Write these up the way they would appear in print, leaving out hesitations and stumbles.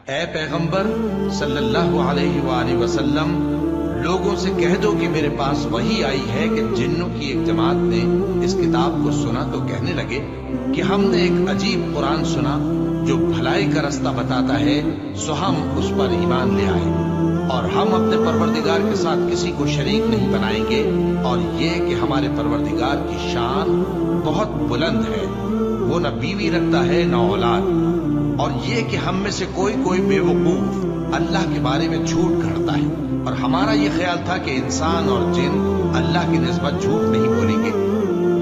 اے پیغمبر صلی اللہ علیہ وآلہ وسلم، لوگوں سے کہہ دو کہ میرے پاس وحی آئی ہے کہ جنوں کی ایک جماعت نے اس کتاب کو سنا تو کہنے لگے کہ ہم نے ایک عجیب قرآن سنا جو بھلائی کا رستہ بتاتا ہے، سو ہم اس پر ایمان لے آئے اور ہم اپنے پروردگار کے ساتھ کسی کو شریک نہیں بنائیں گے، اور یہ کہ ہمارے پروردگار کی شان بہت بلند ہے، وہ نہ بیوی رکھتا ہے نہ اولاد، اور یہ کہ ہم میں سے کوئی بے وقوف اللہ کے بارے میں جھوٹ گھڑتا ہے، اور ہمارا یہ خیال تھا کہ انسان اور جن اللہ کی نسبت جھوٹ نہیں بولیں گے،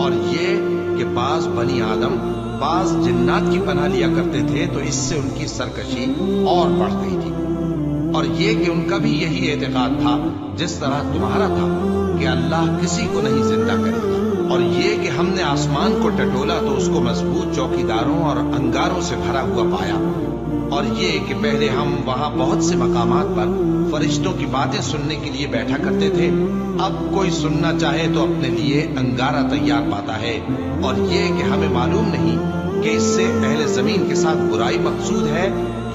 اور یہ کہ بعض بنی آدم بعض جنات کی پناہ لیا کرتے تھے تو اس سے ان کی سرکشی اور بڑھ گئی تھی، اور یہ کہ ان کا بھی یہی اعتقاد تھا جس طرح تمہارا تھا کہ اللہ کسی کو نہیں زندہ کرے گا، اور یہ کہ ہم نے آسمان کو ٹٹولا تو اس کو مضبوط چوکیداروں اور انگاروں سے بھرا ہوا پایا، اور یہ کہ پہلے ہم وہاں بہت سے مقامات پر فرشتوں کی باتیں سننے کے لیے بیٹھا کرتے تھے، اب کوئی سننا چاہے تو اپنے لیے انگارہ تیار پاتا ہے، اور یہ کہ ہمیں معلوم نہیں کہ اس سے اہل زمین کے ساتھ برائی مقصود ہے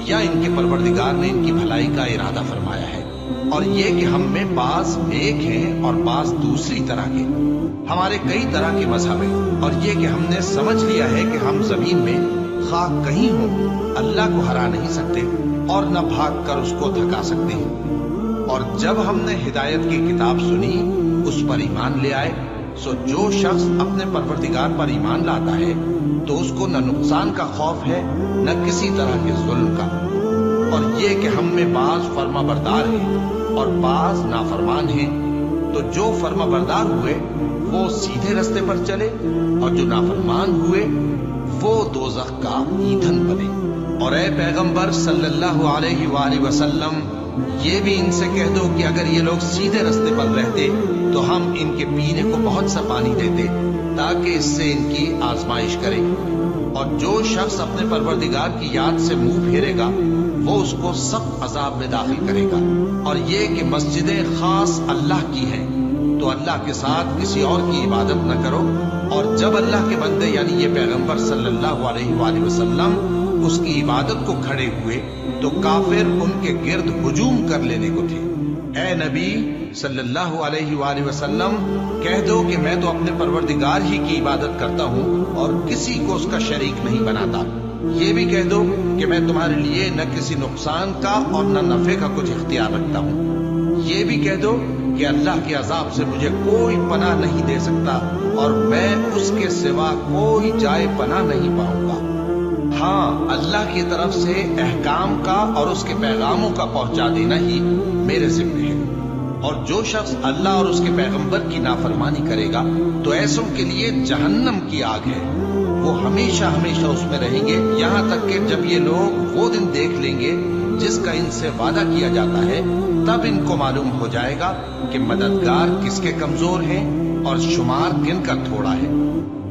یا ان کے پروردگار نے ان کی بھلائی کا ارادہ فرمایا ہے، اور یہ کہ ہم میں بعض ایک ہیں اور بعض دوسری طرح کے، ہمارے کئی طرح کے مذہب ہیں، اور یہ کہ ہم نے سمجھ لیا ہے کہ ہم زمین میں خواہ کہیں ہوں اللہ کو ہرا نہیں سکتے اور نہ بھاگ کر اس کو تھکا سکتے ہیں، اور جب ہم نے ہدایت کی کتاب سنی اس پر ایمان لے آئے، سو جو شخص اپنے پروردگار پر ایمان لاتا ہے تو اس کو نہ نقصان کا خوف ہے نہ کسی طرح کے ظلم کا، اور یہ کہ ہم میں بعض فرما بردار ہیں اور بعض نافرمان ہیں، تو جو فرما بردار ہوئے وہ سیدھے رستے پر چلے اور جو نافرمان ہوئے وہ دوزخ کا ایندھن بنے۔ اور اے پیغمبر صلی اللہ علیہ وآلہ وسلم، یہ بھی ان سے کہہ دو کہ اگر یہ لوگ سیدھے رستے پر رہتے تو ہم ان کے پینے کو بہت سا پانی دیتے تاکہ اس سے ان کی آزمائش کرے، اور جو شخص اپنے پروردگار کی یاد سے منہ پھیرے گا وہ اس کو سخت عذاب میں داخل کرے گا، اور یہ کہ مسجدیں خاص اللہ کی ہیں تو اللہ کے ساتھ کسی اور کی عبادت نہ کرو، اور جب اللہ کے بندے یعنی یہ پیغمبر صلی اللہ علیہ وآلہ وسلم اس کی عبادت کو کھڑے ہوئے تو کافر ان کے گرد ہجوم کر لینے کو تھے۔ اے نبی صلی اللہ علیہ وآلہ وسلم، کہہ دو کہ میں تو اپنے پروردگار ہی کی عبادت کرتا ہوں اور کسی کو اس کا شریک نہیں بناتا، یہ بھی کہہ دو کہ میں تمہارے لیے نہ کسی نقصان کا اور نہ نفع کا کچھ اختیار رکھتا ہوں، یہ بھی کہہ دو کہ اللہ کے عذاب سے مجھے کوئی پناہ نہیں دے سکتا اور میں اس کے سوا کوئی جائے پناہ نہیں پاؤں گا، ہاں اللہ کی طرف سے احکام کا اور اس کے پیغاموں کا پہنچا دینا ہی میرے ذمہ ہے، اور جو شخص اللہ اور اس کے پیغمبر کی نافرمانی کرے گا تو ایسوں کے لیے جہنم کی آگ ہے، وہ ہمیشہ ہمیشہ اس میں رہیں گے، یہاں تک کہ جب یہ لوگ وہ دن دیکھ لیں گے جس کا ان سے وعدہ کیا جاتا ہے، تب ان کو معلوم ہو جائے گا کہ مددگار کس کے کمزور ہیں اور شمار کن کا تھوڑا ہے۔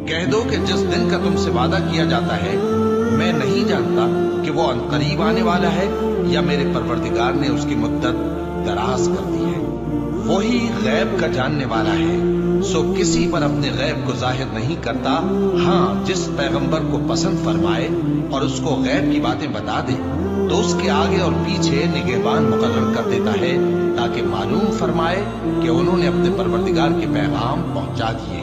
کہہ دو کہ جس دن کا تم سے وعدہ کیا جاتا ہے میں نہیں جانتا کہ وہ عنقریب آنے والا ہے یا میرے پروردگار نے اس کی مدت دراز کر دی ہے، وہی غیب کا جاننے والا ہے، سو کسی پر اپنے غیب کو ظاہر نہیں کرتا، ہاں جس پیغمبر کو پسند فرمائے اور اس کو غیب کی باتیں بتا دے تو اس کے آگے اور پیچھے نگہبان مقرر کر دیتا ہے تاکہ معلوم فرمائے کہ انہوں نے اپنے پروردگار کے پیغام پہنچا دیے،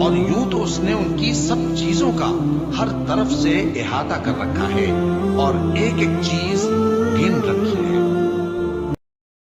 اور یوں تو اس نے ان کی سب چیزوں کا ہر طرف سے احاطہ کر رکھا ہے، اور ایک ایک چیز